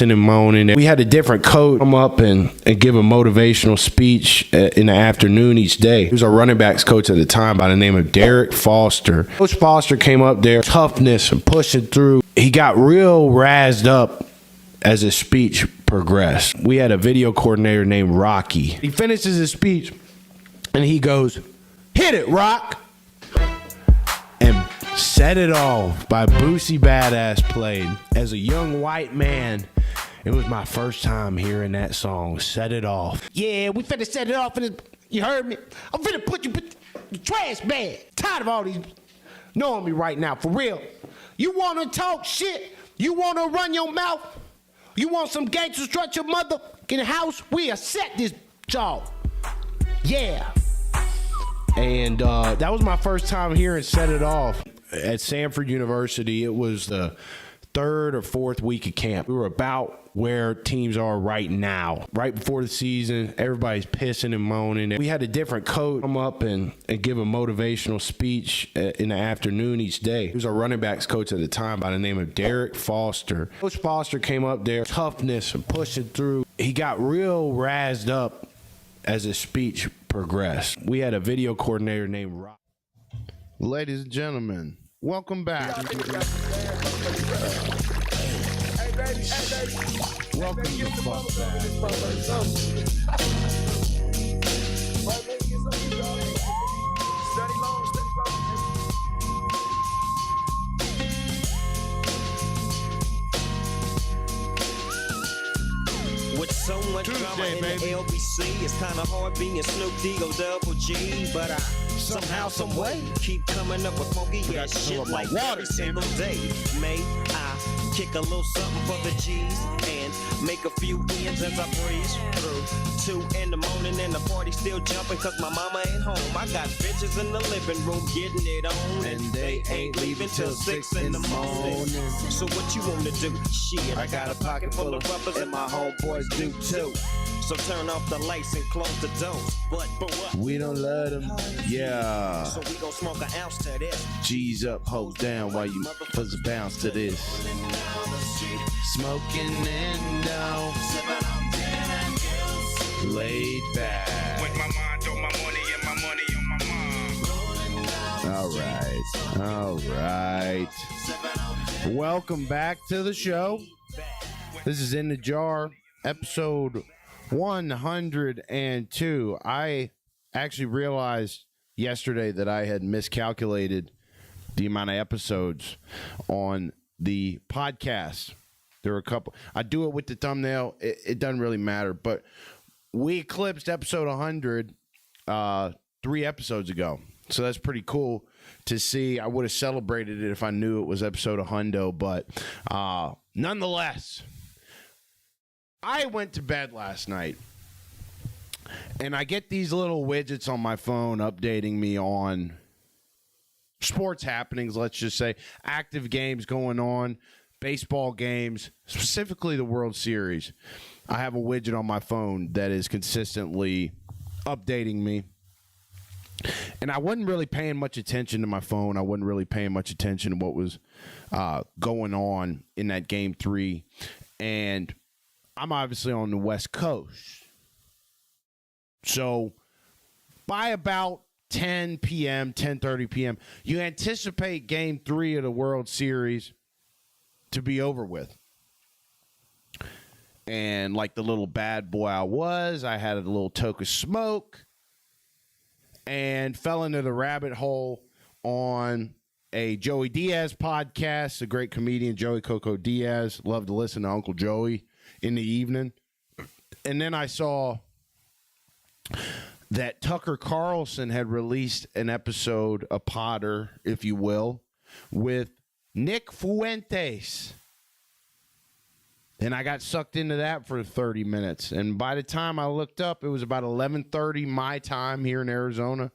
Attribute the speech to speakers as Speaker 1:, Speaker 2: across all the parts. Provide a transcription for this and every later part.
Speaker 1: and moaning. We had a different coach come up and give a motivational speech in the afternoon each day. He was our running backs coach at the time by the name of Derek Foster. Coach Foster came up there, toughness and pushing through. He got real razzed up as his speech progressed. We had a video coordinator named Rocky. He finishes his speech and he goes, "Hit it, Rock!" And Set It Off by Boosie Badass played. As a young white man, it was my first time hearing that song, Set It Off. Yeah, we finna set it off. You heard me? I'm finna put you in the trash bag. Tired of all these knowing me right now, for real. You wanna talk shit? You wanna run your mouth? You want some gangster strut your mother in the house? We'll set this job. Yeah. And that was my first time hearing Set It Off. At Samford University, it was the third or fourth week of camp. We were about where teams are right now. Right before the season, everybody's pissing and moaning. We had a different coach come up and give a motivational speech in the afternoon each day. He was our running backs coach at the time by the name of Derek Foster. Coach Foster came up there, toughness and pushing through. He got real razzed up as his speech progressed. We had a video coordinator named Rob. Ladies and gentlemen, welcome back. Welcome to Fuck
Speaker 2: With so much drama in the LBC, it's kind of hard being Snoop D-O double G, but I somehow, some way keep coming up with funky ass shit like every single day. May I kick a little something for the G's and make a few ends as I breeze through 2 in the morning and the party still jumping cause my mama ain't home. I got bitches in the living room getting it on and they ain't leaving till 6 in the morning. So what you wanna do? Shit, I got a pocket full of rubbers and my homeboys do too. So turn off the lights and close the doors. But what?
Speaker 1: We don't let them. Yeah.
Speaker 2: So we gon' smoke an ounce to this.
Speaker 1: G's up, hoes down while you fuzz bounce to this. Smoking and down. Laid back.
Speaker 3: With my mind on my money and my money on my mind.
Speaker 1: All right. Welcome back to the show. This is In the Jar, episode 102. I actually realized yesterday that I had miscalculated the amount of episodes on the podcast. There were a couple. I do it with the thumbnail. It doesn't really matter, but we eclipsed episode 100 3 episodes ago. So that's pretty cool to see. I would have celebrated it if I knew it was episode 100, but nonetheless, I went to bed last night, and I get these little widgets on my phone updating me on sports happenings, let's just say, active games going on, baseball games, specifically the World Series. I have a widget on my phone that is consistently updating me. And I wasn't really paying much attention to my phone. I wasn't really paying much attention to what was going on in that Game 3. And I'm obviously on the West Coast. So by about 10 p.m., 10:30 p.m., you anticipate Game 3 of the World Series to be over with. And like the little bad boy I was, I had a little toke of smoke and fell into the rabbit hole on a Joey Diaz podcast, a great comedian, Joey Coco Diaz. Love to listen to Uncle Joey in the evening. And then I saw that Tucker Carlson had released an episode, a Potter, if you will, with Nick Fuentes. And I got sucked into that for 30 minutes. And by the time I looked up, it was about 11:30 my time here in Arizona.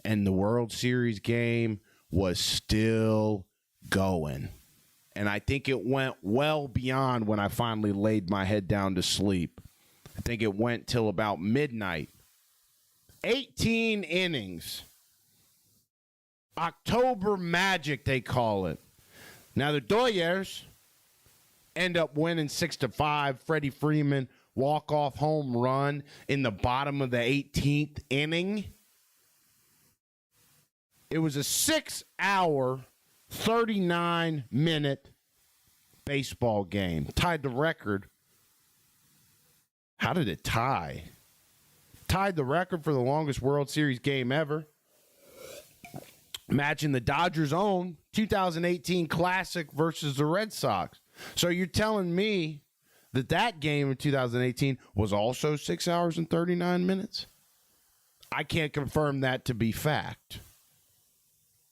Speaker 1: And the World Series game was still going. And I think it went well beyond when I finally laid my head down to sleep. I think it went till about midnight. 18 innings. October Magic, they call it. Now, the Dodgers end up winning 6-5. Freddie Freeman walk-off home run in the bottom of the 18th inning. It was a 6-hour, 39-minute baseball game. Tied the record. How did it tie? Tied the record for the longest World Series game ever. Matching the Dodgers' own 2018 Classic versus the Red Sox. So you're telling me that game in 2018 was also 6 hours and 39 minutes? I can't confirm that to be fact.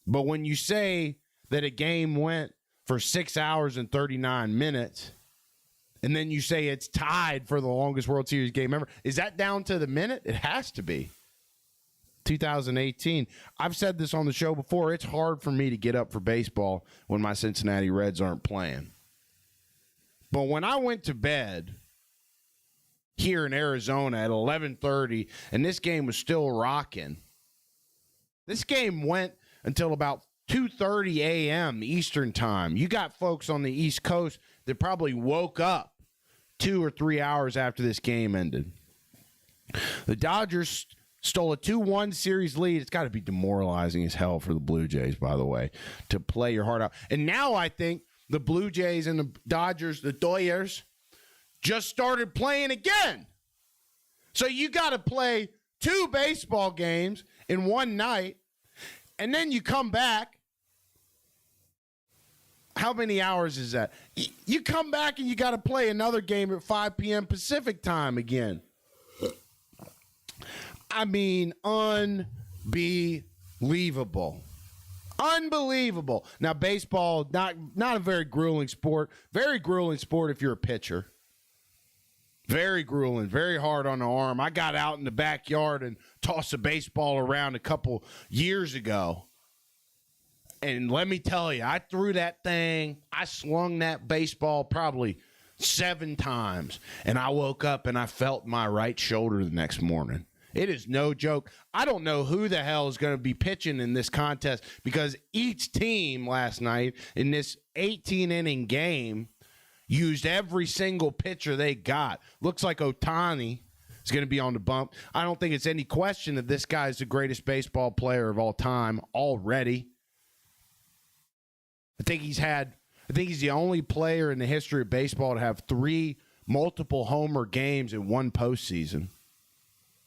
Speaker 1: But when you say that a game went for 6 hours and 39 minutes, and then you say it's tied for the longest World Series game ever, is that down to the minute? It has to be. 2018. I've said this on the show before. It's hard for me to get up for baseball when my Cincinnati Reds aren't playing. But when I went to bed here in Arizona at 11:30 and this game was still rocking, this game went until about 2:30 a.m. Eastern time. You got folks on the East Coast that probably woke up 2 or 3 hours after this game ended. The Dodgers stole a 2-1 series lead. It's got to be demoralizing as hell for the Blue Jays, by the way, to play your heart out. And now I think the Blue Jays and the Dodgers, the Dodgers, just started playing again. So you got to play 2 baseball games in one night, and then you come back. How many hours is that? You come back and you got to play another game at 5 p.m. Pacific time again. I mean, unbelievable. Unbelievable. Now, baseball, not a very grueling sport. Very grueling sport if you're a pitcher. Very grueling, very hard on the arm. I got out in the backyard and tossed a baseball around a couple years ago. And let me tell you, I threw that thing, I swung that baseball probably 7 times. And I woke up and I felt my right shoulder the next morning. It is no joke. I don't know who the hell is going to be pitching in this contest because each team last night in this 18-inning game used every single pitcher they got. Looks like Ohtani is going to be on the bump. I don't think it's any question that this guy is the greatest baseball player of all time already. I think he's the only player in the history of baseball to have 3 multiple homer games in one postseason.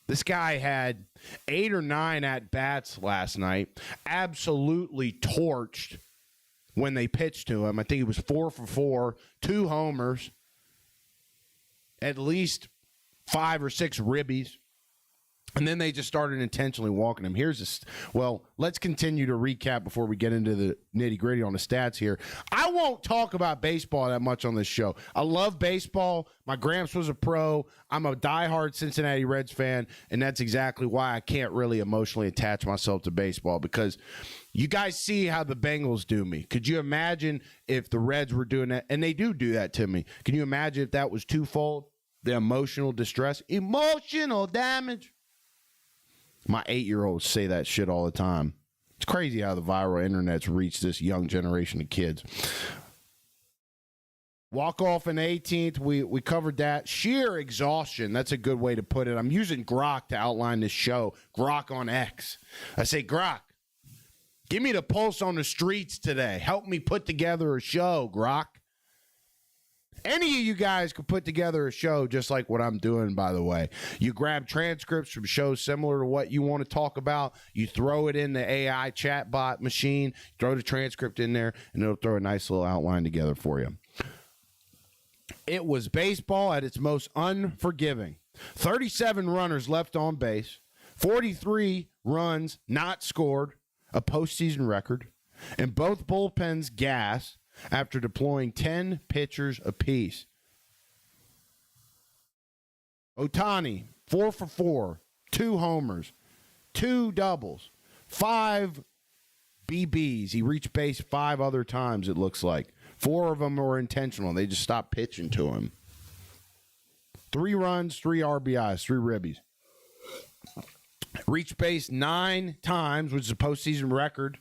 Speaker 1: This guy had 8 or 9 at-bats last night, absolutely torched when they pitched to him. I think he was 4 for 4, 2 homers, at least 5 or 6 ribbies. And then they just started intentionally walking him. Let's continue to recap before we get into the nitty-gritty on the stats here. I won't talk about baseball that much on this show. I love baseball. My gramps was a pro. I'm a diehard Cincinnati Reds fan, and that's exactly why I can't really emotionally attach myself to baseball, because you guys see how the Bengals do me. Could you imagine if the Reds were doing that? And they do that to me. Can you imagine if that was twofold? The emotional distress, emotional damage. My 8-year-olds say that shit all the time. It's crazy how the viral internet's reached this young generation of kids. Walk off in 18th. We covered that. Sheer exhaustion. That's a good way to put it. I'm using Grok to outline this show. Grok on X. I say, Grok, give me the pulse on the streets today. Help me put together a show, Grok. Any of you guys could put together a show just like what I'm doing, by the way. You grab transcripts from shows similar to what you want to talk about. You throw it in the AI chatbot machine, throw the transcript in there, and it'll throw a nice little outline together for you. It was baseball at its most unforgiving. 37 runners left on base, 43 runs not scored, a postseason record, and both bullpens gas after deploying 10 pitchers apiece. Ohtani, 4 for 4, 2 homers, 2 doubles, 5 BBs. He reached base 5 other times, it looks like. 4 of them were intentional. They just stopped pitching to him. 3 runs, 3 RBIs, 3 ribbies. Reached base 9 times, which is a postseason record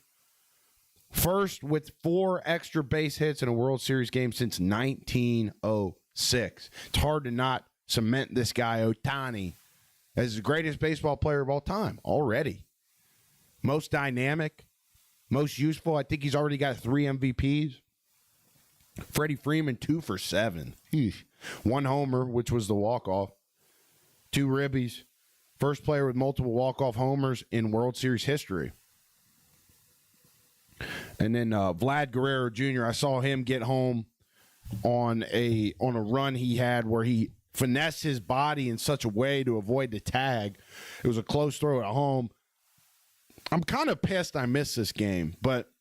Speaker 1: First with 4 extra base hits in a World Series game since 1906. It's hard to not cement this guy, Ohtani, as the greatest baseball player of all time already. Most dynamic, most useful. I think he's already got 3 MVPs. Freddie Freeman, 2 for 7. 1 homer, which was the walk-off. 2 ribbies. First player with multiple walk-off homers in World Series history. And then Vlad Guerrero Jr., I saw him get home on a run he had where he finessed his body in such a way to avoid the tag. It was a close throw at home. I'm kind of pissed I missed this game, but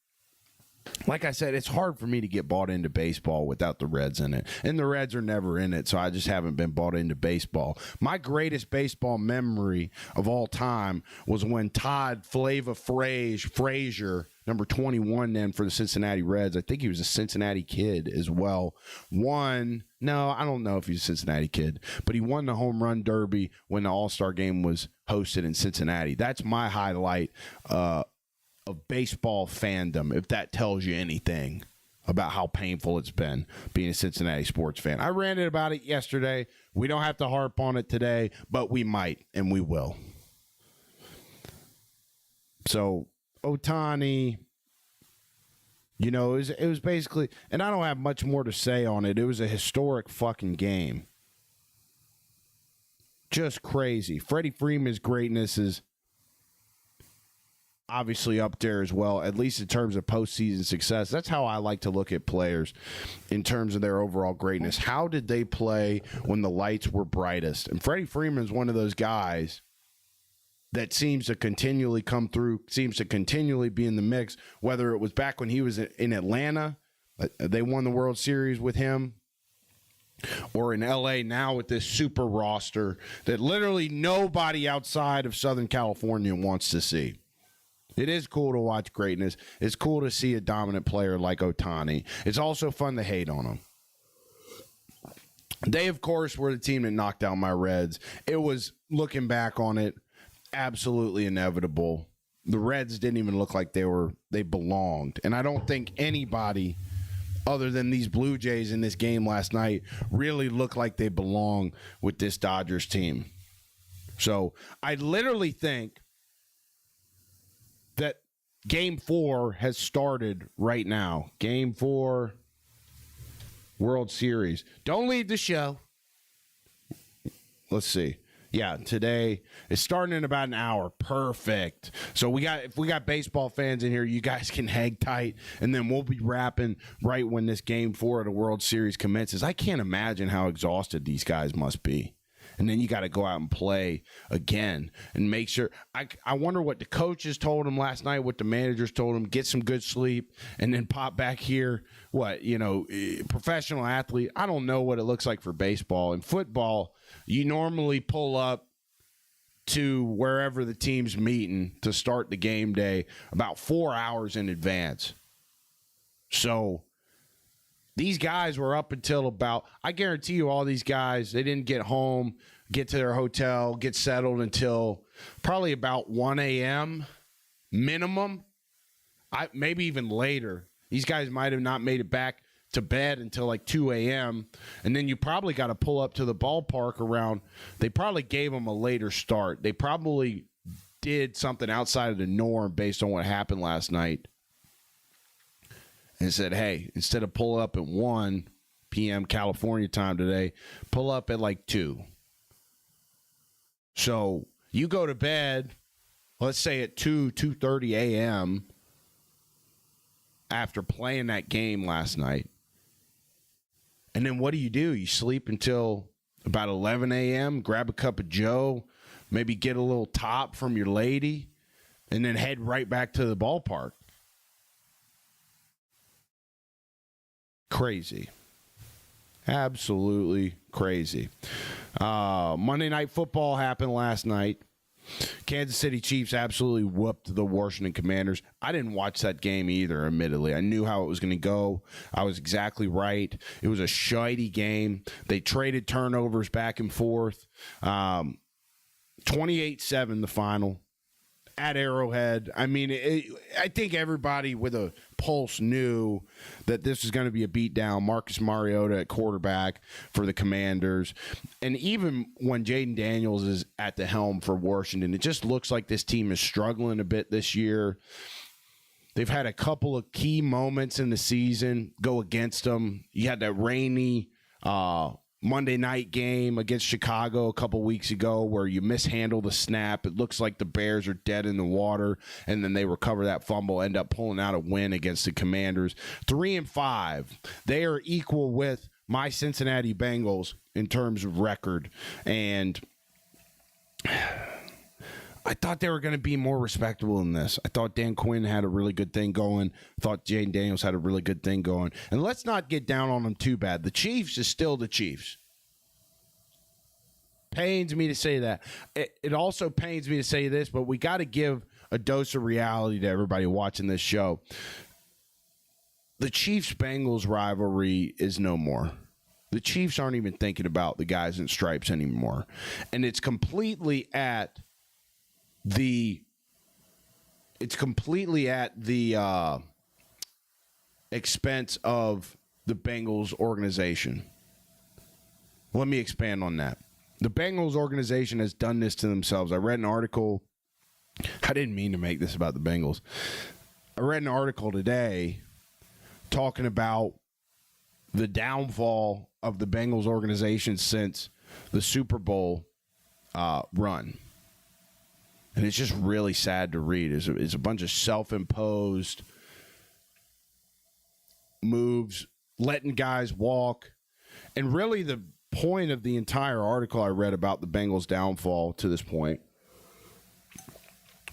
Speaker 1: like I said, it's hard for me to get bought into baseball without the Reds in it. And the Reds are never in it, so I just haven't been bought into baseball. My greatest baseball memory of all time was when Todd Flava Frazier, number 21 then for the Cincinnati Reds, I think he was a Cincinnati kid as well, won. No, I don't know if he's a Cincinnati kid, but he won the home run derby when the All-Star game was hosted in Cincinnati. That's my highlight of baseball fandom, if that tells you anything about how painful it's been being a Cincinnati sports fan. I ranted about it yesterday. We don't have to harp on it today, but we might, and we will. So, Ohtani, you know, it was basically, and I don't have much more to say on it. It was a historic fucking game. Just crazy. Freddie Freeman's greatness is obviously up there as well, at least in terms of postseason success. That's how I like to look at players in terms of their overall greatness. How did they play when the lights were brightest? And Freddie Freeman's one of those guys that seems to continually come through, seems to continually be in the mix, whether it was back when he was in Atlanta, they won the World Series with him, or in LA now with this super roster that literally nobody outside of Southern California wants to see. It is cool to watch greatness. It's cool to see a dominant player like Ohtani. It's also fun to hate on him. They, of course, were the team that knocked out my Reds. It was, looking back on it, absolutely inevitable. The Reds didn't even look like they belonged. And I don't think anybody other than these Blue Jays in this game last night really looked like they belong with this Dodgers team. So I literally think that Game 4 has started right now. Game 4, World Series. Don't leave the show. Let's see. Yeah, today it's starting in about an hour. Perfect. So if we got baseball fans in here, you guys can hang tight, and then we'll be wrapping right when this Game 4 of the World Series commences. I can't imagine how exhausted these guys must be. And then you got to go out and play again and make sure. I wonder what the coaches told him last night, what the managers told him. Get some good sleep and then pop back here. Professional athlete. I don't know what it looks like for baseball. In football, you normally pull up to wherever the team's meeting to start the game day about 4 hours in advance. So these guys were up until about, I guarantee you all these guys, they didn't get home, get to their hotel, get settled until probably about 1 a.m. minimum. Maybe even later. These guys might have not made it back to bed until like 2 a.m. And then you probably got to pull up to the ballpark around, they probably gave them a later start. They probably did something outside of the norm based on what happened last night. And said, hey, instead of pull up at 1 p.m. California time today, pull up at like 2. So you go to bed, let's say at 2:30 a.m. after playing that game last night. And then what do? You sleep until about 11 a.m., grab a cup of Joe, maybe get a little top from your lady, and then head right back to the ballpark. Crazy. Absolutely crazy. Monday Night Football happened last night. Kansas City Chiefs absolutely whooped the Washington Commanders. I didn't watch that game either, admittedly. I knew how it was going to go. I was exactly right. It was a shitey game. They traded turnovers back and forth. 28-7 the final. at Arrowhead. I mean, I think everybody with a pulse knew that this was going to be a beatdown. Marcus Mariota at quarterback for the Commanders. And even when Jaden Daniels is at the helm for Washington, it just looks like this team is struggling a bit this year. They've had a couple of key moments in the season go against them. You had that rainy Monday night game against Chicago a couple weeks ago where you mishandle the snap. It looks like the Bears are dead in the water, and then they recover that fumble, end up pulling out a win against the Commanders. 3-5. They are equal with my Cincinnati Bengals in terms of record, and I thought they were going to be more respectable than this. I thought Dan Quinn had a really good thing going. I thought Jaden Daniels had a really good thing going. And let's not get down on them too bad. The Chiefs is still the Chiefs. Pains me to say that. It also pains me to say this, but we got to give a dose of reality to everybody watching this show. The Chiefs-Bengals rivalry is no more. The Chiefs aren't even thinking about the guys in stripes anymore. And it's completely at the expense of the Bengals organization. Let me expand on that. The Bengals organization has done this to themselves. I read an article. I didn't mean to make this about the Bengals. I read an article today talking about the downfall of the Bengals organization since the Super Bowl run. And it's just really sad to read. It's a bunch of self-imposed moves, letting guys walk. And really the point of the entire article I read about the Bengals' downfall to this point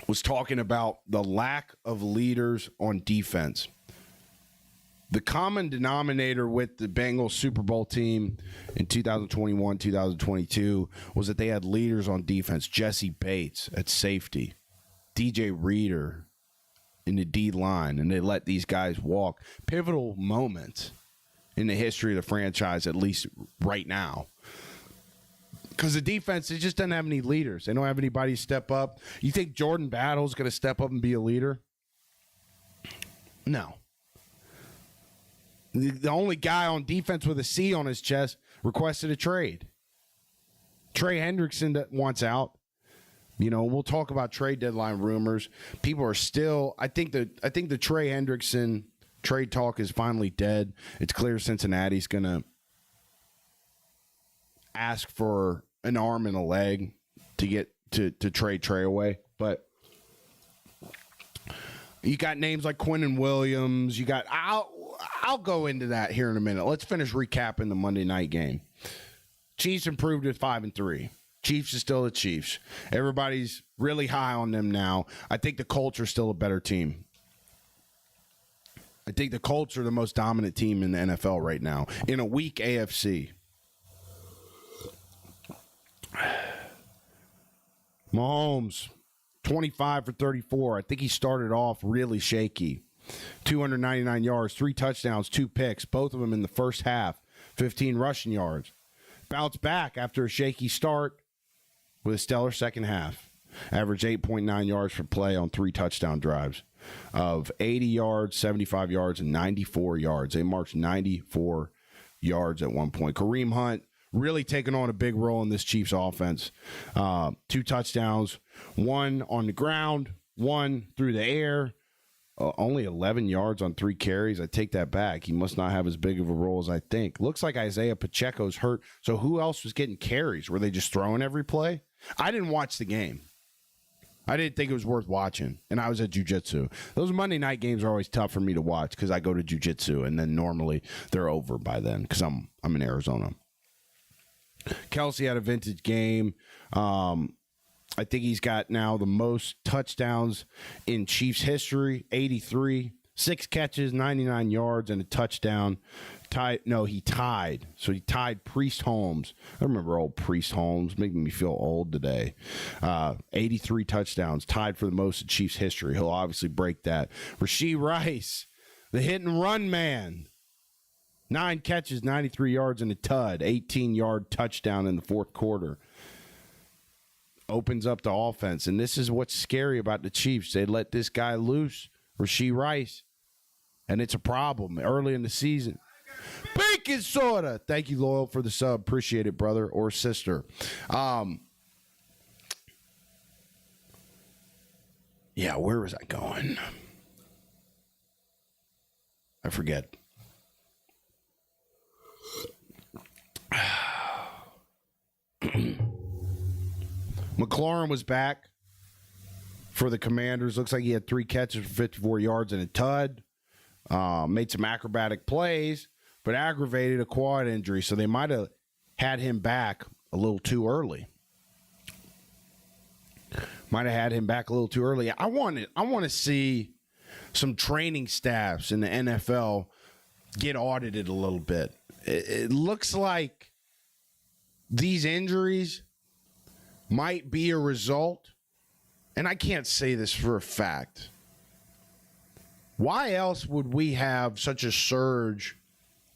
Speaker 1: was talking about the lack of leaders on defense. The common denominator with the Bengals Super Bowl team in 2021, 2022 was that they had leaders on defense. Jesse Bates at safety, DJ Reader in the D line, and they let these guys walk. Pivotal moments in the history of the franchise, at least right now. Because the defense, it just doesn't have any leaders. They don't have anybody step up. You think Jordan Battle's going to step up and be a leader? No. The only guy on defense with a C on his chest requested a trade. Trey Hendrickson wants out. You know, we'll talk about trade deadline rumors. People are still. I think the Trey Hendrickson trade talk is finally dead. It's clear Cincinnati's going to ask for an arm and a leg to get to trade Trey away, but. You got names like Quinnen Williams. You got I'll go into that here in a minute. Let's finish recapping the Monday night game. Chiefs improved at 5-3. Chiefs is still the Chiefs. Everybody's really high on them now. I think the Colts are still a better team. I think the Colts are the most dominant team in the NFL right now in a weak AFC. Mahomes. 25 for 34. I think he started off really shaky. 299 yards, 3 touchdowns, 2 picks, both of them in the first half. 15 rushing yards. Bounced back after a shaky start with a stellar second half. Averaged 8.9 yards per play on 3 touchdown drives of 80 yards, 75 yards, and 94 yards. They marched 94 yards at one point. Kareem Hunt really taking on a big role in this Chiefs offense. 2 touchdowns, 1 on the ground, 1 through the air. Only 11 yards on 3 carries. I take that back. He must not have as big of a role as I think. Looks like Isaiah Pacheco's hurt. So who else was getting carries? Were they just throwing every play? I didn't watch the game. I didn't think it was worth watching, and I was at jiu-jitsu. Those Monday night games are always tough for me to watch because I go to jiu-jitsu, and then normally they're over by then because I'm in Arizona. Kelsey had a vintage game. I think he's got now the most touchdowns in Chiefs history, 83. 6 catches, 99 yards, and a touchdown. He tied. So he tied Priest Holmes. I remember old Priest Holmes, making me feel old today. 83 touchdowns, tied for the most in Chiefs history. He'll obviously break that. Rashee Rice, the hit and run man. 9 catches, 93 yards, and a tud. 18-yard touchdown in the fourth quarter. opens up the offense. And this is what's scary about the Chiefs. They let this guy loose, Rashee Rice, and it's a problem early in the season. Bacon soda. Thank you, Loyal, for the sub. Appreciate it, brother or sister. Yeah, where was I going? I forget. McLaurin was back for the Commanders. Looks like he had 3 catches for 54 yards and a tud. Made some acrobatic plays, but aggravated a quad injury, so they might have had him back a little too early. I want to see some training staffs in the NFL get audited a little bit. It looks like these injuries might be a result, and I can't say this for a fact. Why else would we have such a surge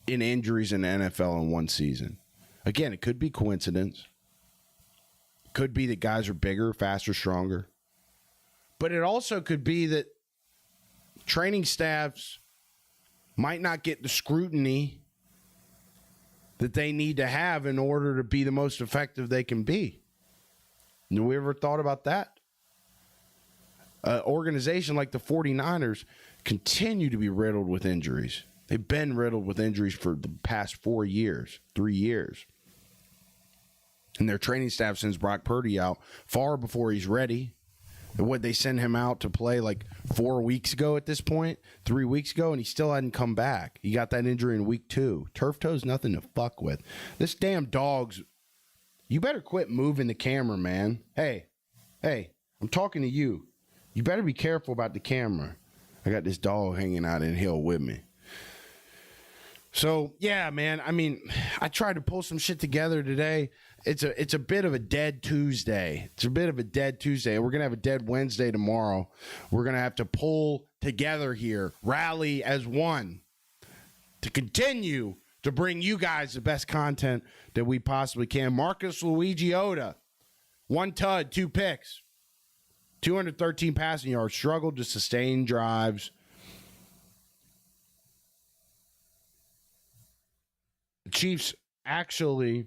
Speaker 1: in injuries in the NFL in one season? Again, it could be coincidence. Could be that guys are bigger, faster, stronger. But it also could be that training staffs might not get the scrutiny that they need to have in order to be the most effective they can be. Have we ever thought about that? An organization like the 49ers continue to be riddled with injuries. They've been riddled with injuries for the past 3 years. And their training staff sends Brock Purdy out far before he's ready. What, they send him out to play like 4 weeks ago at this point, 3 weeks ago, and he still hadn't come back. He got that injury in week 2. Turf toe's nothing to fuck with. This damn dog's... You better quit moving the camera, man. Hey, I'm talking to you. You better be careful about the camera. I got this dog hanging out in hill with me. So, yeah, man, I mean, I tried to pull some shit together today. It's a bit of a dead Tuesday. We're going to have a dead Wednesday tomorrow. We're going to have to pull together here, rally as one to continue to bring you guys the best content that we possibly can. Marcus Luigi Oda, 1 tud, 2 picks, 213 passing yards, struggled to sustain drives. The Chiefs actually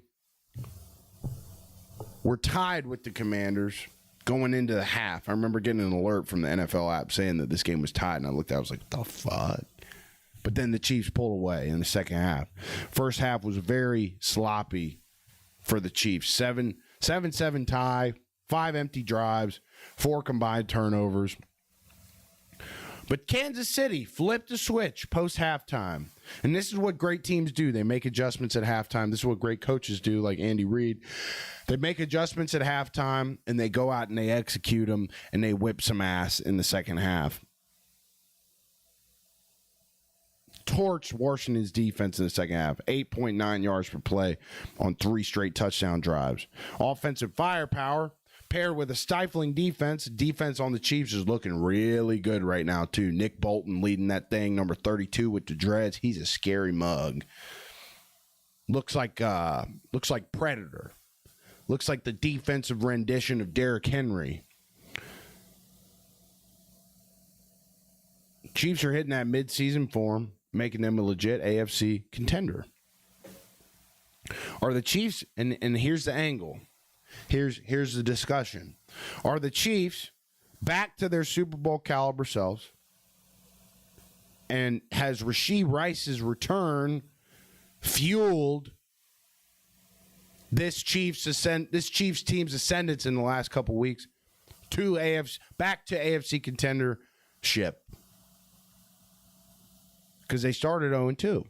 Speaker 1: were tied with the Commanders going into the half. I remember getting an alert from the NFL app saying that this game was tied, and I looked at it, I was like, what the fuck? But then the Chiefs pulled away in the second half. First half was very sloppy for the Chiefs. 7-7 tie, 5 empty drives, 4 combined turnovers. But Kansas City flipped a switch post-halftime. And this is what great teams do. They make adjustments at halftime. This is what great coaches do, like Andy Reid. They make adjustments at halftime, and they go out and they execute them, and they whip some ass in the second half. Torched Washington's defense in the second half. 8.9 yards per play on 3 straight touchdown drives. Offensive firepower paired with a stifling defense. Defense on the Chiefs is looking really good right now, too. Nick Bolton leading that thing, number 32 with the dreads. He's a scary mug. Looks like Predator. Looks like the defensive rendition of Derrick Henry. Chiefs are hitting that midseason form, making them a legit AFC contender. Are the Chiefs, and here's the angle. Here's the discussion. Are the Chiefs back to their Super Bowl caliber selves? And has Rashee Rice's return fueled this Chiefs team's ascendance in the last couple weeks to back to AFC contendership? Because they started 0-2.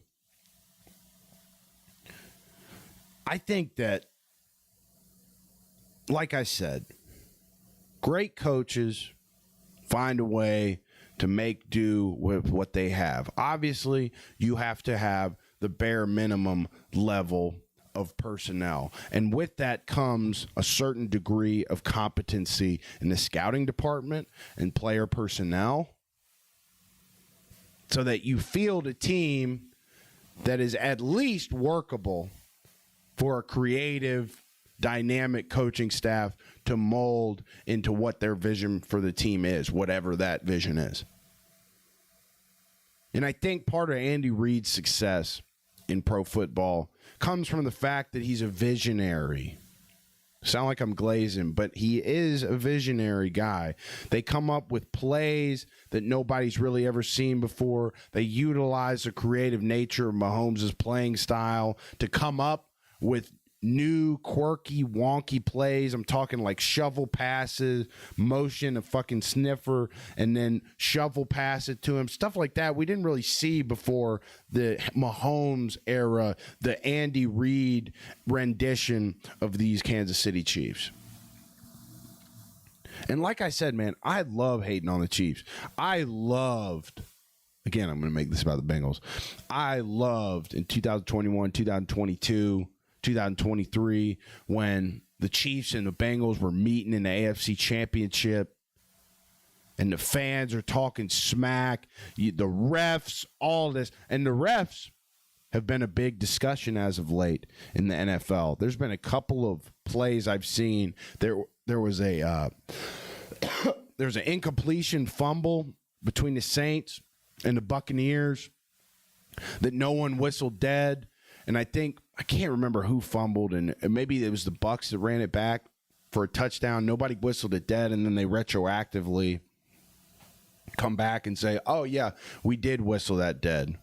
Speaker 1: I think that, like I said, great coaches find a way to make do with what they have. Obviously, you have to have the bare minimum level of personnel. And with that comes a certain degree of competency in the scouting department and player personnel, so that you field a team that is at least workable for a creative dynamic coaching staff to mold into what their vision for the team is, whatever that vision is. And I think part of Andy Reid's success in pro football comes from the fact that he's a visionary. Sound like I'm glazing, but he is a visionary guy. They come up with plays that nobody's really ever seen before. They utilize the creative nature of Mahomes' playing style to come up with new, quirky, wonky plays. I'm talking like shovel passes, motion a fucking sniffer, and then shovel pass it to him. Stuff like that we didn't really see before the Mahomes era, the Andy Reid rendition of these Kansas City Chiefs. And like I said, man, I love hating on the Chiefs. Again, I'm going to make this about the Bengals. I loved in 2021, 2022, 2023 when the Chiefs and the Bengals were meeting in the AFC Championship and the fans are talking smack, the refs, all this. And the refs have been a big discussion as of late in the NFL. There's been a couple of plays I've seen. There was there's an incompletion fumble between the Saints and the Buccaneers that no one whistled dead. And I can't remember who fumbled, and maybe it was the Bucs that ran it back for a touchdown. Nobody whistled it dead, and then they retroactively come back and say, oh, yeah, we did whistle that dead.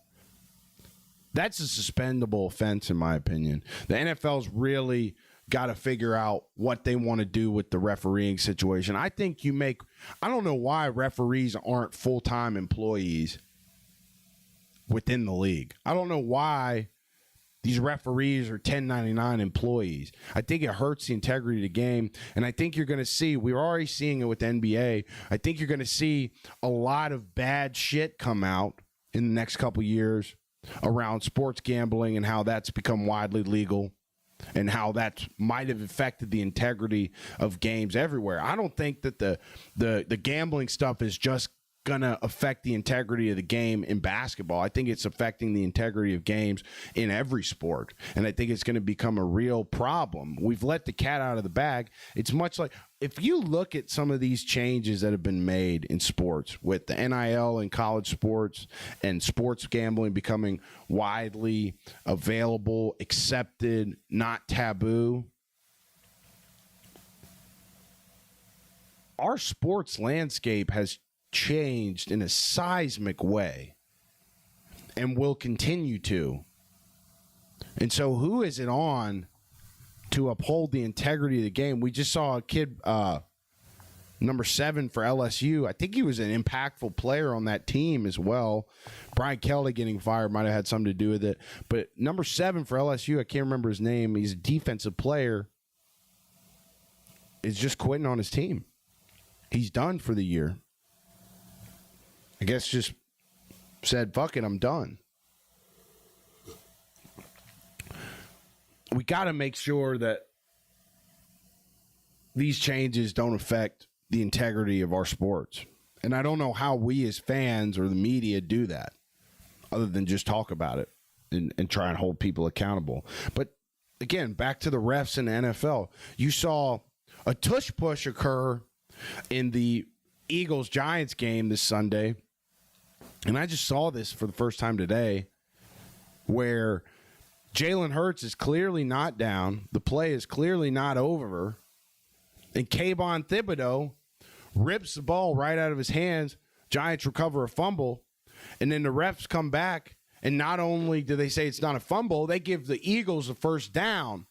Speaker 1: That's a suspendable offense, in my opinion. The NFL's really got to figure out what they want to do with the refereeing situation. I don't know why referees aren't full-time employees within the league. I don't know why these referees are 1099 employees. I think it hurts the integrity of the game. And I think you're going to see, we're already seeing it with the NBA. I think you're going to see a lot of bad shit come out in the next couple years around sports gambling and how that's become widely legal and how that might have affected the integrity of games everywhere. I don't think that the gambling stuff is just going to affect the integrity of the game in basketball. I think it's affecting the integrity of games in every sport. And I think it's going to become a real problem. We've let the cat out of the bag. It's much like, if you look at some of these changes that have been made in sports with the NIL and college sports and sports gambling becoming widely available, accepted, not taboo, our sports landscape has changed in a seismic way and will continue to. And so who is it on to uphold the integrity of the game? We just saw a kid, number 7 for LSU. I think he was an impactful player on that team as well. Brian Kelly getting fired might have had something to do with it. But number 7 for LSU, I can't remember his name. He's a defensive player. Is just quitting on his team. He's done for the year. I guess just said, fuck it, I'm done. We got to make sure that these changes don't affect the integrity of our sports. And I don't know how we as fans or the media do that other than just talk about it and try and hold people accountable. But again, back to the refs in the NFL. You saw a tush push occur in the Eagles-Giants game this Sunday. And I just saw this for the first time today where Jalen Hurts is clearly not down. The play is clearly not over. And Kayvon Thibodeau rips the ball right out of his hands. Giants recover a fumble. And then the refs come back. And not only do they say it's not a fumble, they give the Eagles a first down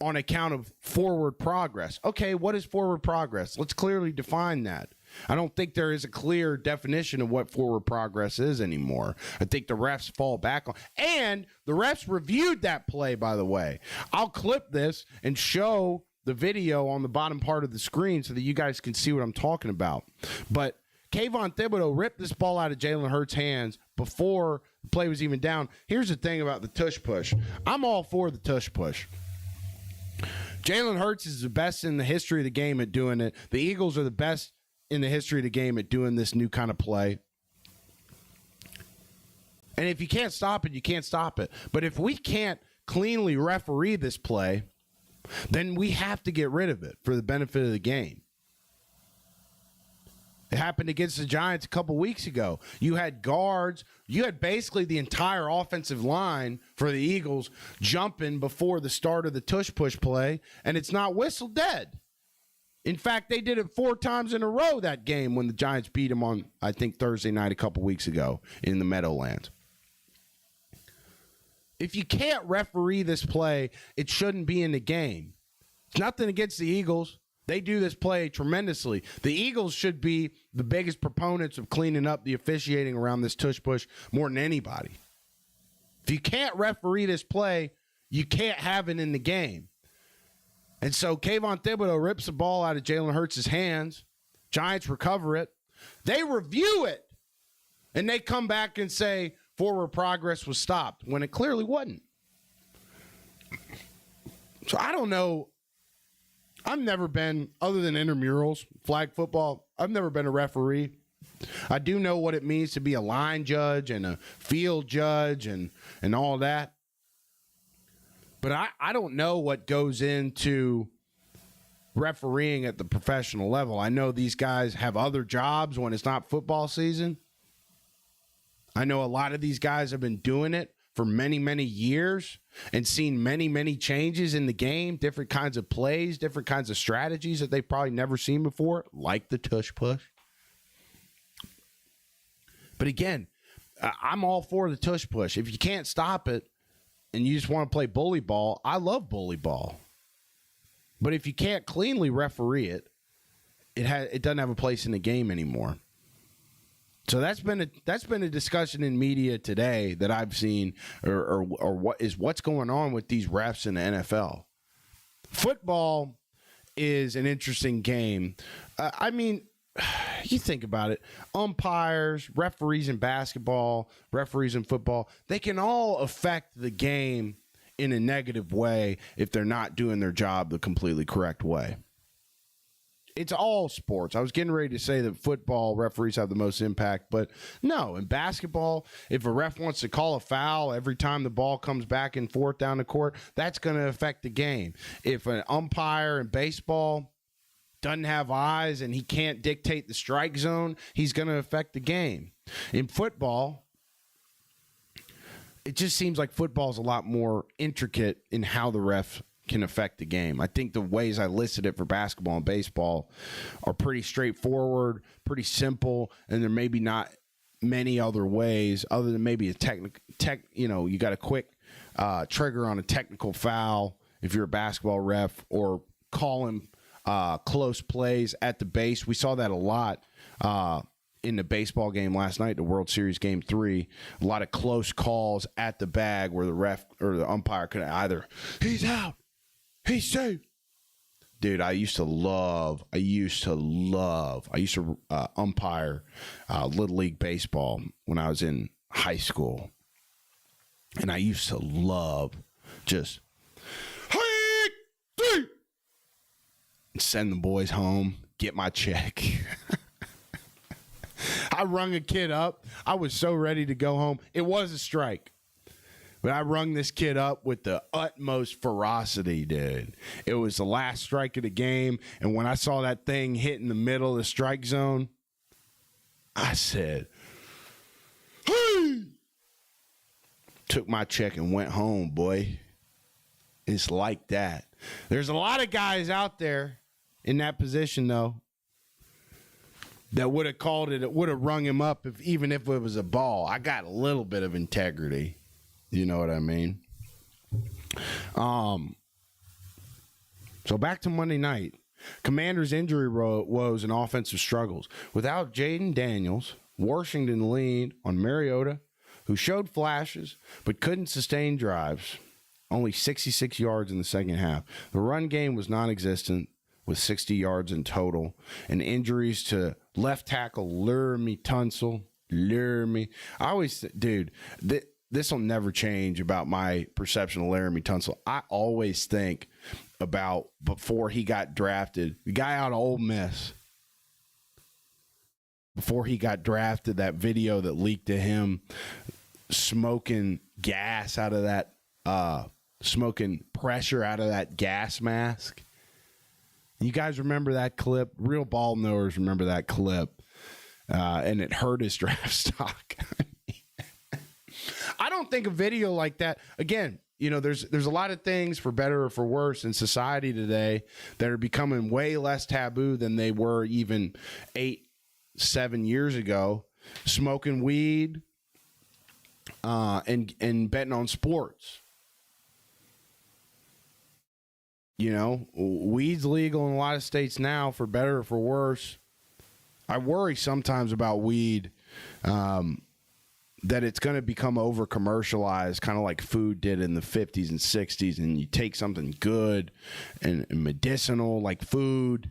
Speaker 1: on account of forward progress. Okay, what is forward progress? Let's clearly define that. I don't think there is a clear definition of what forward progress is anymore. I think the refs fall back on. And the refs reviewed that play, by the way. I'll clip this and show the video on the bottom part of the screen so that you guys can see what I'm talking about. But Kayvon Thibodeau ripped this ball out of Jalen Hurts' hands before the play was even down. Here's the thing about the tush push. I'm all for the tush push. Jalen Hurts is the best in the history of the game at doing it. The Eagles are the best in the history of the game at doing this new kind of play. And if you can't stop it, you can't stop it. But if we can't cleanly referee this play, then we have to get rid of it for the benefit of the game. It happened against the Giants a couple weeks ago. You had guards. You had basically the entire offensive line for the Eagles jumping before the start of the tush-push play, and it's not whistle dead. In fact, they did it 4 times in a row that game when the Giants beat them on, I think, Thursday night a couple weeks ago in the Meadowlands. If you can't referee this play, it shouldn't be in the game. It's nothing against the Eagles. They do this play tremendously. The Eagles should be the biggest proponents of cleaning up the officiating around this tush-push more than anybody. If you can't referee this play, you can't have it in the game. And so Kayvon Thibodeau rips the ball out of Jalen Hurts' hands. Giants recover it. They review it. And they come back and say forward progress was stopped when it clearly wasn't. So I don't know. I've never been, other than intramurals, flag football, I've never been a referee. I do know what it means to be a line judge and a field judge and all that. But I don't know what goes into refereeing at the professional level. I know these guys have other jobs when it's not football season. I know a lot of these guys have been doing it for many, many years and seen many, many changes in the game, different kinds of plays, different kinds of strategies that they've probably never seen before, like the tush push. But again, I'm all for the tush push. If you can't stop it and you just want to play bully ball, I love bully ball. But if you can't cleanly referee it, it doesn't have a place in the game anymore. So that's been a discussion in media today that I've seen, or what's going on with these refs in the NFL. Football is an interesting game. I mean, you think about it. Umpires, referees in basketball, referees in football, they can all affect the game in a negative way if they're not doing their job the completely correct way. It's all sports. I was getting ready to say that football referees have the most impact, but no, in basketball, if a ref wants to call a foul every time the ball comes back and forth down the court, that's going to affect the game. If an umpire in baseball doesn't have eyes and he can't dictate the strike zone, he's going to affect the game. In football, it just seems like football is a lot more intricate in how the ref can affect the game. I think the ways I listed it for basketball and baseball are pretty straightforward, pretty simple, and there may be not many other ways other than maybe a you got a quick trigger on a technical foul if you're a basketball ref, or calling close plays at the base. We saw that a lot in the baseball game last night, the World Series Game 3, a lot of close calls at the bag where the ref or the umpire could either, he's out, he's safe. Dude, I used to umpire Little League Baseball when I was in high school. And I used to love just, send the boys home, get my check. I rung a kid up. I was so ready to go home. It was a strike. But I rung this kid up with the utmost ferocity, dude. It was the last strike of the game. And when I saw that thing hit in the middle of the strike zone, I said, hey! Took my check and went home, boy. It's like that. There's a lot of guys out there in that position, though, that would have called it, would have rung him up even if it was a ball. I got a little bit of integrity. You know what I mean? So back to Monday night. Commanders' injury woes and offensive struggles. Without Jaden Daniels, Washington leaned on Mariota, who showed flashes but couldn't sustain drives. Only 66 yards in the second half. The run game was non-existent, with 60 yards in total, and injuries to left tackle Laramie Tunsil. I always, dude, this will never change about my perception of Laramie Tunsil. I always think about before he got drafted, the guy out of Ole Miss, before he got drafted, that video that leaked to him smoking gas out of that smoking pressure out of that gas mask. You guys remember that clip? Real ball knowers remember that clip. And it hurt his draft stock. I don't think a video like that, again, there's a lot of things for better or for worse in society today that are becoming way less taboo than they were even 8-7 years ago. Smoking weed and betting on sports. Weed's legal in a lot of states now, for better or for worse. I worry sometimes about weed, that it's going to become over commercialized, kind of like food did in the 50s and 60s. And you take something good and medicinal like food,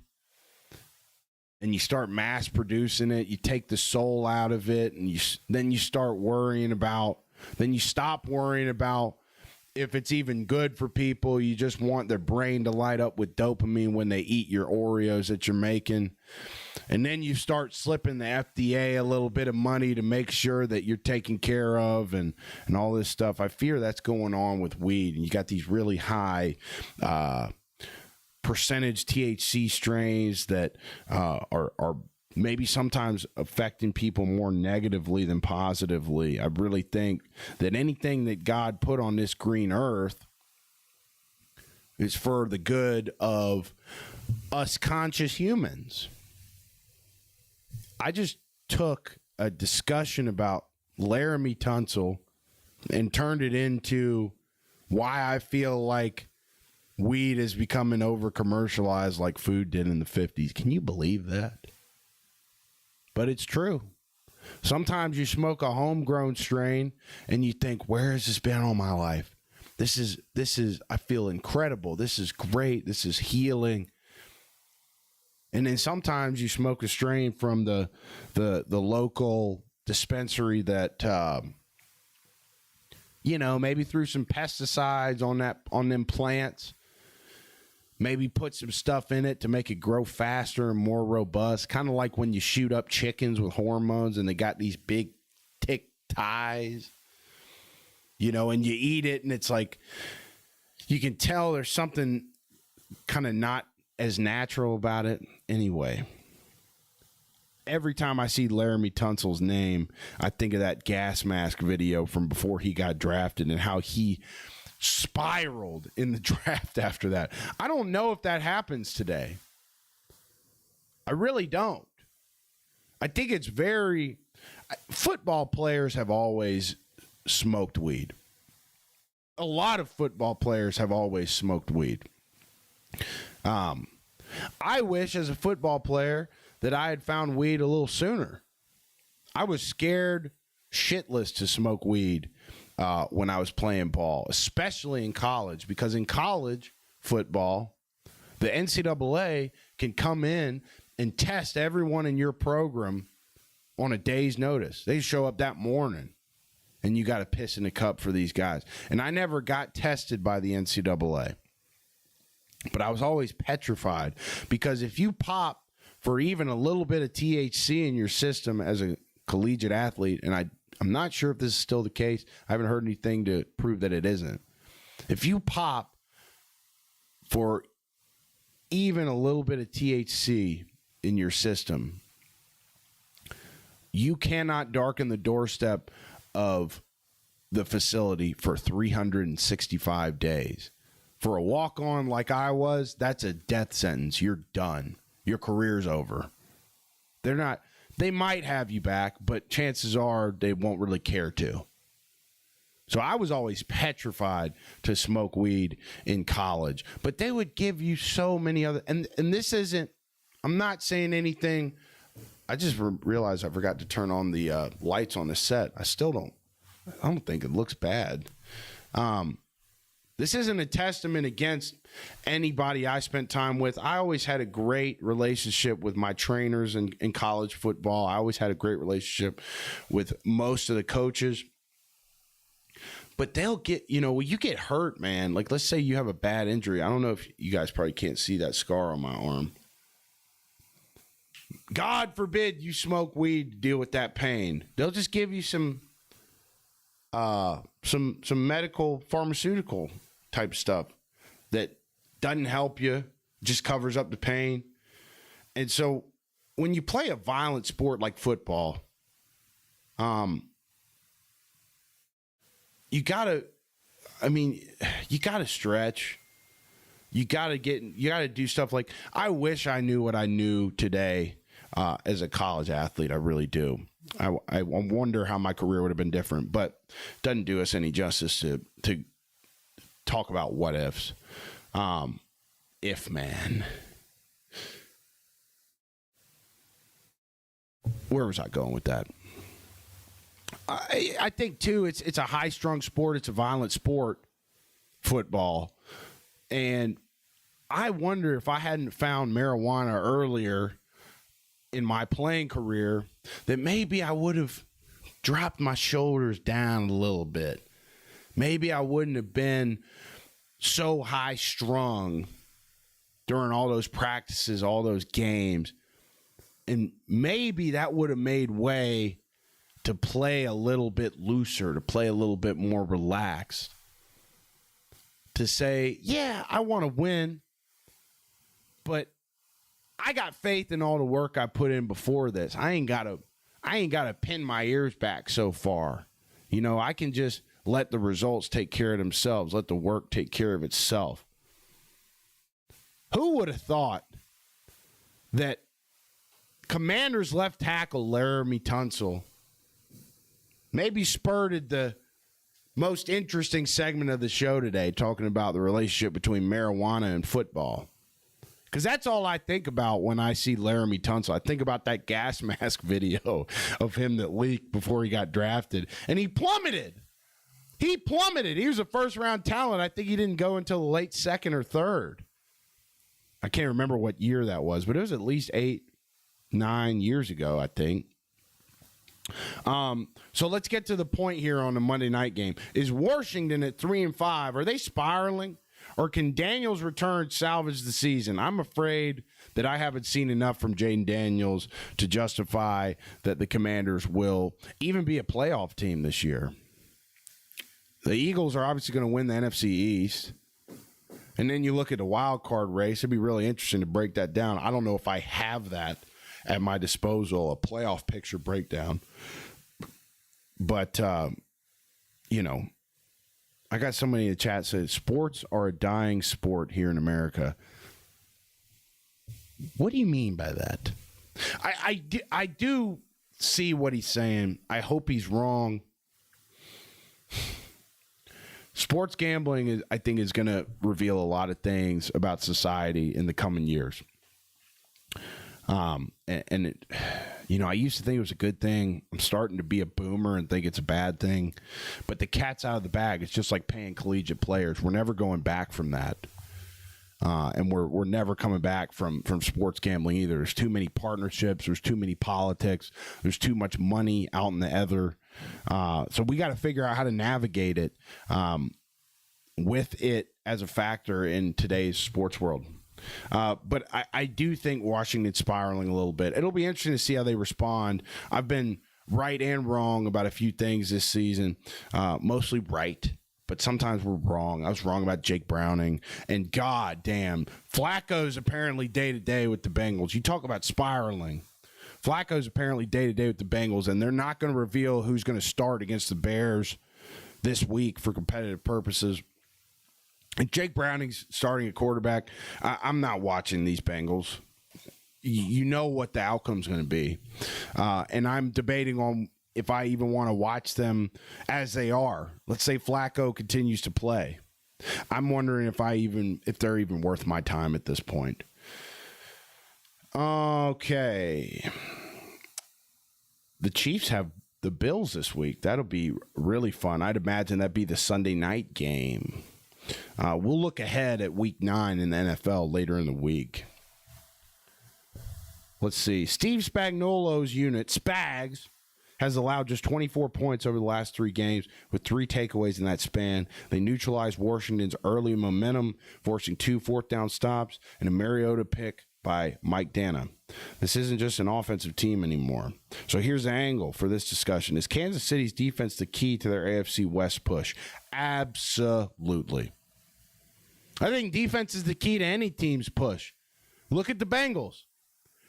Speaker 1: and you start mass producing it. You take the soul out of it, and then you start worrying about. Then you stop worrying about if it's even good for people. You just want their brain to light up with dopamine when they eat your Oreos that you're making. And then you start slipping the FDA a little bit of money to make sure that you're taken care of and all this stuff. I fear that's going on with weed. And you got these really high percentage THC strains that are maybe sometimes affecting people more negatively than positively. I really think that anything that God put on this green earth is for the good of us conscious humans. I just took a discussion about Laramie Tunsil and turned it into why I feel like weed is becoming over commercialized like food did in the 50s. Can you believe that? But it's true. Sometimes you smoke a homegrown strain and you think, where has this been all my life? This is, I feel incredible. This is great. This is healing. And then sometimes you smoke a strain from the local dispensary that, maybe threw some pesticides on them plants. Maybe put some stuff in it to make it grow faster and more robust. Kind of like when you shoot up chickens with hormones and they got these big thick thighs, and you eat it and it's like, you can tell there's something kind of not as natural about it. Anyway, every time I see Laramie Tunsil's name, I think of that gas mask video from before he got drafted and how he spiraled in the draft after that. I don't know if that happens today. I really don't. I think it's football players have always smoked weed. A lot of football players have always smoked weed. I wish as a football player that I had found weed a little sooner. I was scared shitless to smoke weed when I was playing ball, especially in college, because in college football, the NCAA can come in and test everyone in your program on a day's notice. They show up that morning, and you got to piss in the cup for these guys. And I never got tested by the NCAA, but I was always petrified, because if you pop for even a little bit of THC in your system as a collegiate athlete, and I'm not sure if this is still the case. I haven't heard anything to prove that it isn't. If you pop for even a little bit of THC in your system, you cannot darken the doorstep of the facility for 365 days. For a walk-on like I was, that's a death sentence. You're done. Your career's over. They might have you back, but chances are they won't really care to. So I was always petrified to smoke weed in college, but they would give you so many other, and this isn't, I'm not saying anything. I just realized I forgot to turn on the lights on the set. I don't think it looks bad. This isn't a testament against anybody I spent time with. I always had a great relationship with my trainers in college football. I always had a great relationship with most of the coaches. But they'll get, when you get hurt, man, like let's say you have a bad injury. I don't know if you guys probably can't see that scar on my arm. God forbid you smoke weed to deal with that pain. They'll just give you some medical pharmaceutical type stuff that doesn't help you, just covers up the pain. And so when you play a violent sport like football, you gotta stretch. You gotta do stuff like, I wish I knew what I knew today as a college athlete. I really do. I wonder how my career would have been different, but it doesn't do us any justice to talk about what ifs. If man. Where was I going with that? I think too, it's a high-strung sport. It's a violent sport, football. And I wonder if I hadn't found marijuana earlier in my playing career, that maybe I would have dropped my shoulders down a little bit. Maybe I wouldn't have been so high-strung during all those practices, all those games. And maybe that would have made way to play a little bit looser, to play a little bit more relaxed. To say, yeah, I want to win, but I got faith in all the work I put in before this. I ain't got to pin my ears back so far. You know, I can just let the results take care of themselves. Let the work take care of itself. Who would have thought that Commanders left tackle Laramie Tunsil maybe spurred the most interesting segment of the show today, talking about the relationship between marijuana and football? Because that's all I think about when I see Laramie Tunsil. I think about that gas mask video of him that leaked before he got drafted. And he plummeted. He was a first-round talent. I think he didn't go until the late second or third. I can't remember what year that was, but it was at least 8-9 years ago, I think. So let's get to the point here on the Monday night game. Is Washington at 3-5? Are they spiraling? Or can Daniels' return salvage the season? I'm afraid that I haven't seen enough from Jaden Daniels to justify that the Commanders will even be a playoff team this year. The Eagles are obviously going to win the NFC East. And then you look at the wild card race. It'd be really interesting to break that down. I don't know if I have that at my disposal, a playoff picture breakdown. But, I got somebody in the chat said sports are a dying sport here in America. What do you mean by that? I do see what he's saying. I hope he's wrong. Sports gambling, I think, is going to reveal a lot of things about society in the coming years. I used to think it was a good thing. I'm starting to be a boomer and think it's a bad thing. But the cat's out of the bag. It's just like paying collegiate players. We're never going back from that. And we're never coming back from sports gambling either. There's too many partnerships. There's too many politics. There's too much money out in the ether. So we got to figure out how to navigate it with it as a factor in today's sports world. But I do think Washington's spiraling a little bit. It'll be interesting to see how they respond. I've been right and wrong about a few things this season, mostly right, but sometimes we're wrong. I was wrong about Jake Browning, and god damn, Flacco's apparently day-to-day with the Bengals. You talk about spiraling. Flacco's apparently day-to-day with the Bengals, and they're not going to reveal who's going to start against the Bears this week for competitive purposes. And Jake Browning's starting at quarterback. I'm not watching these Bengals. You know what the outcome's going to be. And I'm debating on if I even want to watch them as they are. Let's say Flacco continues to play. I'm wondering if they're even worth my time at this point. Okay. The Chiefs have the Bills this week. That'll be really fun. I'd imagine that'd be the Sunday night game. We'll look ahead at week 9 in the NFL later in the week. Let's see. Steve Spagnuolo's unit, Spags, has allowed just 24 points over the last 3 games with 3 takeaways in that span. They neutralized Washington's early momentum, forcing 2 fourth-down stops and a Mariota pick by Mike Dana. This isn't just an offensive team anymore. So here's the angle for this discussion. Is Kansas City's defense the key to their AFC West push? Absolutely. I think defense is the key to any team's push. Look at the Bengals.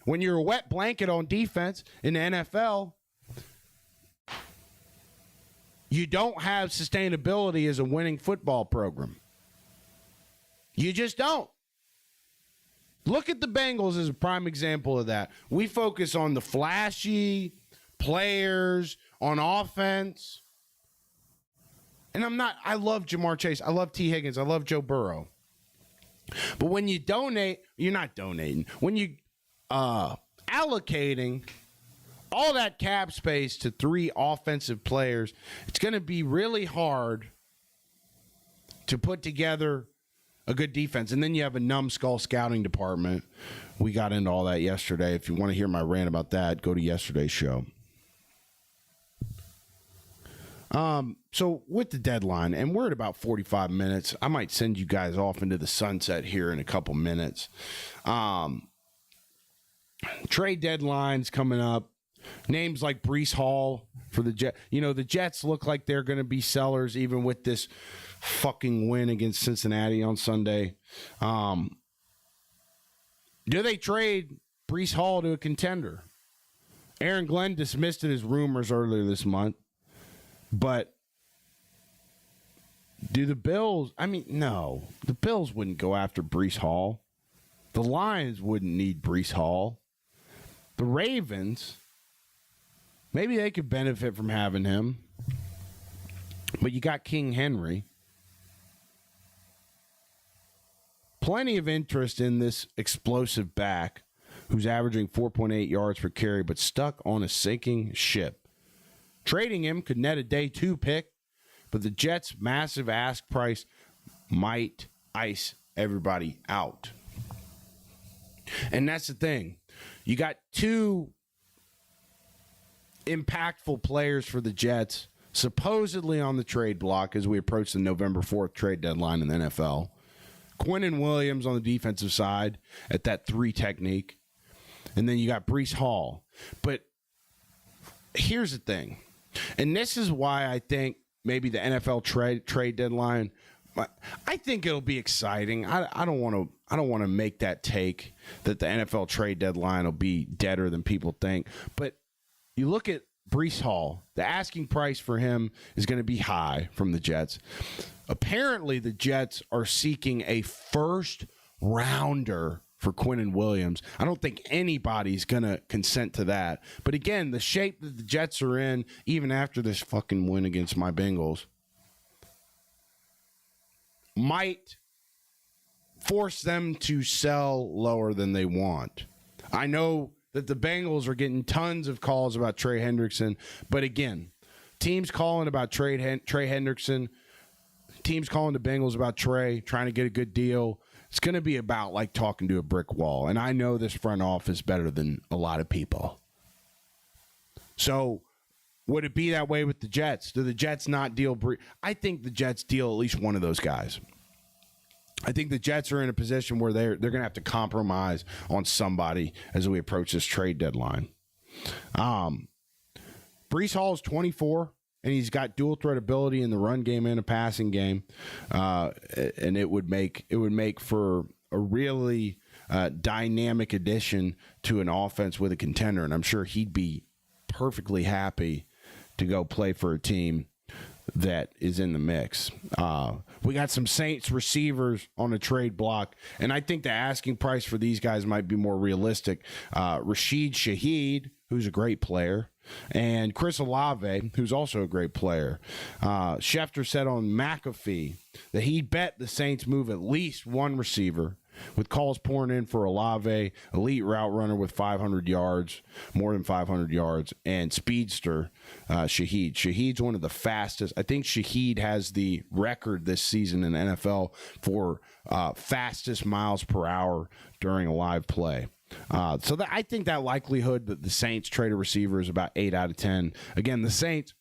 Speaker 1: When you're a wet blanket on defense in the NFL, you don't have sustainability as a winning football program. You just don't. Look at the Bengals as a prime example of that. We focus on the flashy players on offense. And I love Jamar Chase. I love T. Higgins. I love Joe Burrow. But when you donate, you're not donating. When you allocating all that cap space to 3 offensive players, it's going to be really hard to put together a good defense. And then you have a numbskull scouting department. We got into all that yesterday. If you want to hear my rant about that, go to yesterday's show. So with the deadline, and we're at about 45 minutes, I might send you guys off into the sunset here in a couple minutes. Trade deadline's coming up. Names like Breece Hall for the Jets. You know, the Jets look like they're going to be sellers even with this fucking win against Cincinnati on Sunday. Do they trade Breece Hall to a contender? Aaron Glenn dismissed it as rumors earlier this month. But do the Bills... I mean, no. The Bills wouldn't go after Breece Hall. The Lions wouldn't need Breece Hall. The Ravens... maybe they could benefit from having him. But you got King Henry. Plenty of interest in this explosive back who's averaging 4.8 yards per carry but stuck on a sinking ship. Trading him could net a day 2 pick, but the Jets' massive ask price might ice everybody out. And that's the thing. You got 2 impactful players for the Jets, supposedly on the trade block as we approach the November 4th trade deadline in the NFL. Quinnen Williams on the defensive side at that 3 technique. And then you got Breece Hall. But here's the thing. And this is why I think maybe the NFL trade deadline, I think it'll be exciting. I don't want to make that take that the NFL trade deadline will be deader than people think. But you look at Breece Hall, the asking price for him is going to be high from the Jets. Apparently, the Jets are seeking a first rounder for Quinnen Williams. I don't think anybody's going to consent to that. But again, the shape that the Jets are in, even after this fucking win against my Bengals, might force them to sell lower than they want. I know that the Bengals are getting tons of calls about Trey Hendrickson, but again, teams calling about Trey Hendrickson, teams calling the Bengals about Trey, trying to get a good deal. It's going to be about like talking to a brick wall. And I know this front office better than a lot of people. So would it be that way with the Jets? Do the Jets not deal? I think the Jets deal at least one of those guys. I think the Jets are in a position where they're going to have to compromise on somebody as we approach this trade deadline. Breece Hall is 24. And he's got dual threat ability in the run game and a passing game, and it would make for a really dynamic addition to an offense with a contender. And I'm sure he'd be perfectly happy to go play for a team that is in the mix. We got some Saints receivers on a trade block, and I think the asking price for these guys might be more realistic. Rashid Shaheed, who's a great player, and Chris Olave, who's also a great player. Schefter said on McAfee that he bet the Saints move at least one receiver, with calls pouring in for Olave, elite route runner with 500 yards, more than 500 yards, and speedster Shaheed. Shaheed's one of the fastest. I think Shaheed has the record this season in the NFL for fastest miles per hour during a live play. So I think that likelihood that the Saints trade a receiver is about 8 out of 10. Again, the Saints,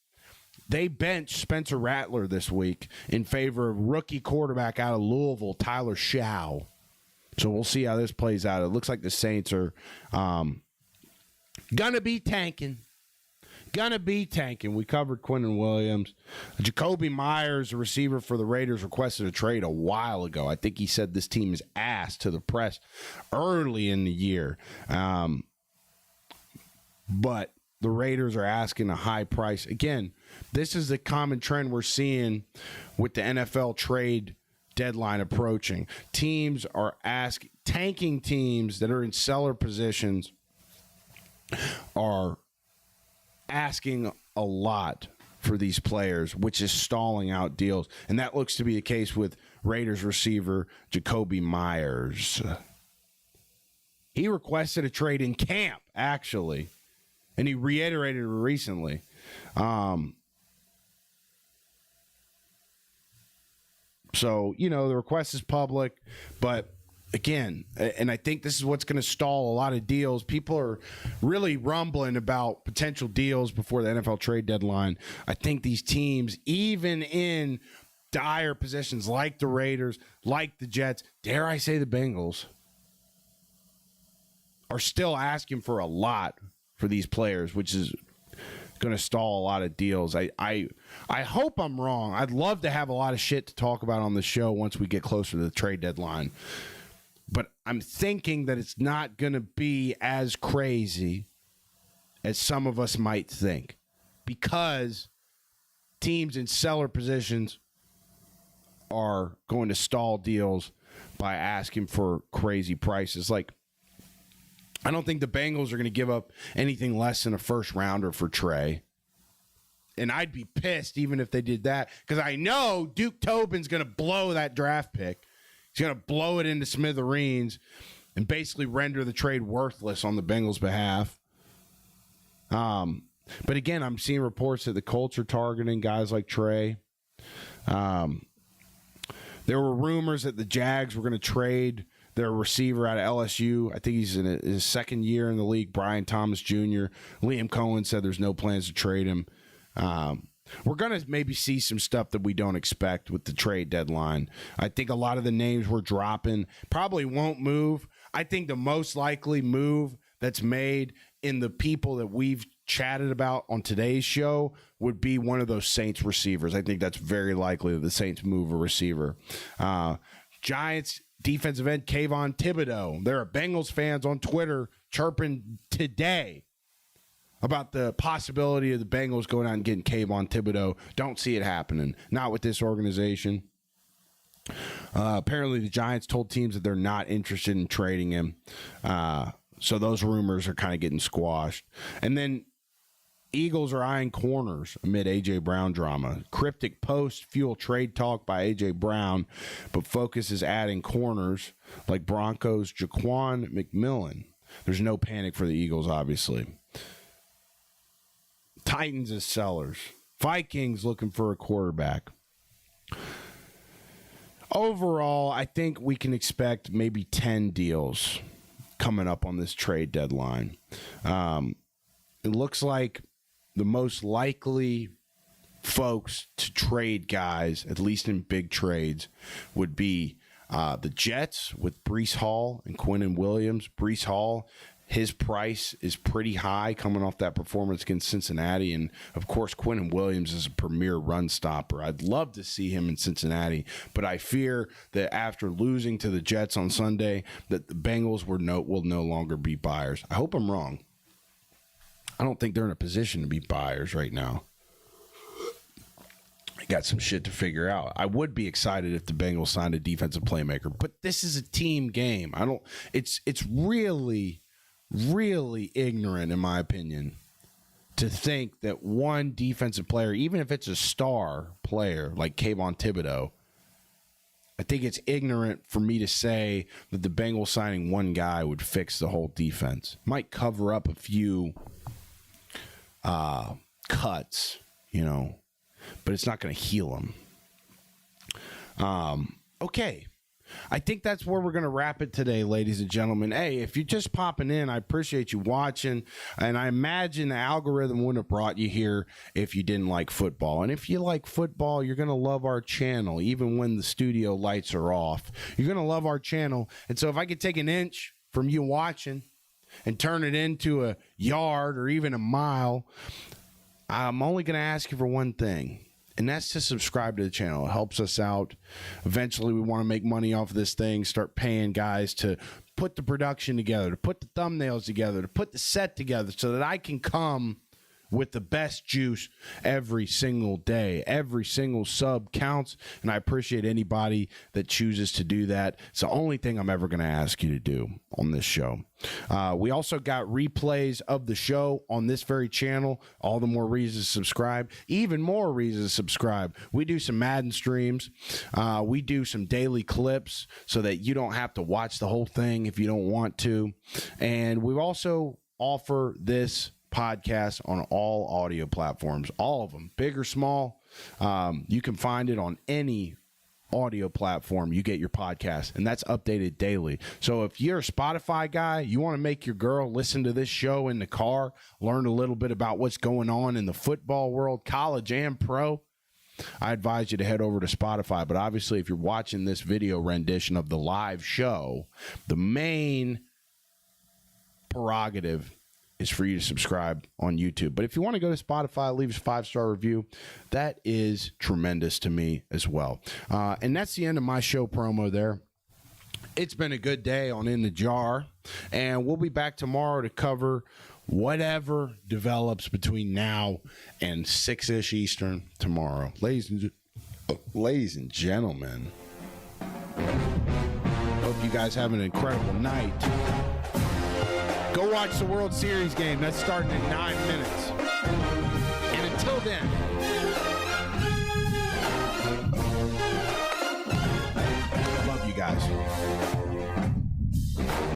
Speaker 1: they benched Spencer Rattler this week in favor of rookie quarterback out of Louisville, Tyler Shaw. So we'll see how this plays out. It looks like the Saints are going to be tanking. gonna be tanking. We covered Quinnen Williams. Jacoby Myers, a receiver for the Raiders, requested a trade a while ago. I think he said this team is ass to the press early in the year. But the Raiders are asking a high price. Again, this is the common trend we're seeing with the NFL trade deadline approaching. Teams are tanking teams that are in seller positions are asking a lot for these players, which is stalling out deals. And that looks to be the case with Raiders receiver Jacoby Myers. He requested a trade in camp, actually, and he reiterated it recently. So, the request is public, but again, and I think this is what's going to stall a lot of deals. People are really rumbling about potential deals before the NFL trade deadline. I think these teams, even in dire positions like the Raiders, like the Jets, dare I say the Bengals, are still asking for a lot for these players, which is going to stall a lot of deals. I hope I'm wrong. I'd love to have a lot of shit to talk about on the show once we get closer to the trade deadline. But I'm thinking that it's not going to be as crazy as some of us might think, because teams in seller positions are going to stall deals by asking for crazy prices. Like, I don't think the Bengals are going to give up anything less than a first rounder for Trey. And I'd be pissed even if they did that, because I know Duke Tobin's going to blow that draft pick. He's going to blow it into smithereens and basically render the trade worthless on the Bengals' behalf. But again, I'm seeing reports that the Colts are targeting guys like Trey. There were rumors that the Jags were going to trade their receiver out of LSU. I think he's in his second year in the league, Brian Thomas Jr. Liam Cohen said there's no plans to trade him. We're going to maybe see some stuff that we don't expect with the trade deadline. I think a lot of the names we're dropping probably won't move. I think the most likely move that's made in the people that we've chatted about on today's show would be one of those Saints receivers. I think that's very likely that the Saints move a receiver. Giants defensive end Kayvon Thibodeau. There are Bengals fans on Twitter chirping today about the possibility of the Bengals going out and getting Kayvon Thibodeau. Don't see it happening. Not with this organization. Apparently the Giants told teams that they're not interested in trading him. So those rumors are kind of getting squashed. And then Eagles are eyeing corners amid A.J. Brown drama. Cryptic post fuel trade talk by A.J. Brown, but focus is adding corners like Broncos' Jaquan McMillan. There's no panic for the Eagles, obviously. Titans as sellers. Vikings looking for a quarterback. Overall, I think we can expect maybe 10 deals coming up on this trade deadline. It looks like the most likely folks to trade guys, at least in big trades, would be the Jets with Breece Hall and Quinnen Williams. Breece Hall, his price is pretty high coming off that performance against Cincinnati. And, of course, Quinnen Williams is a premier run stopper. I'd love to see him in Cincinnati, but I fear that after losing to the Jets on Sunday, that the Bengals will no longer be buyers. I hope I'm wrong. I don't think they're in a position to be buyers right now. I got some shit to figure out. I would be excited if the Bengals signed a defensive playmaker, but this is a team game. It's really, really ignorant, in my opinion, to think that one defensive player, even if it's a star player like Kayvon Thibodeau, I think it's ignorant for me to say that the Bengals signing one guy would fix the whole defense. Might cover up a few cuts, but it's not going to heal them. Okay. I think that's where we're going to wrap it today, ladies and gentlemen. Hey, if you're just popping in, I appreciate you watching. And I imagine the algorithm wouldn't have brought you here if you didn't like football. And if you like football, you're going to love our channel, even when the studio lights are off. You're going to love our channel. And so if I could take an inch from you watching and turn it into a yard or even a mile, I'm only going to ask you for one thing, and that's to subscribe to the channel. It helps us out. Eventually, we want to make money off of this thing, start paying guys to put the production together, to put the thumbnails together, to put the set together so that I can come with the best juice every single day. Every single sub counts, and I appreciate anybody that chooses to do that. It's the only thing I'm ever going to ask you to do on this show. We also got replays of the show on this very channel. All the more reasons to subscribe. Even more reasons to subscribe. We do some Madden streams. We do some daily clips so that you don't have to watch the whole thing if you don't want to. And we also offer this podcast on all audio platforms, all of them, big or small. You can find it on any audio platform you get your podcast, and that's updated daily. So if you're a Spotify guy, you want to make your girl listen to this show in the car, learn a little bit about what's going on in the football world, college and pro, I advise you to head over to Spotify. But obviously, if you're watching this video rendition of the live show, the main prerogative is for you to subscribe on YouTube. But if you want to go to Spotify, leave us a 5-star review. That is tremendous to me as well. And that's the end of my show promo there. It's been a good day on In the Jar, and we'll be back tomorrow to cover whatever develops between now and 6-ish Eastern tomorrow. Ladies and gentlemen, hope you guys have an incredible night. Go watch the World Series game. That's starting in 9 minutes. And until then,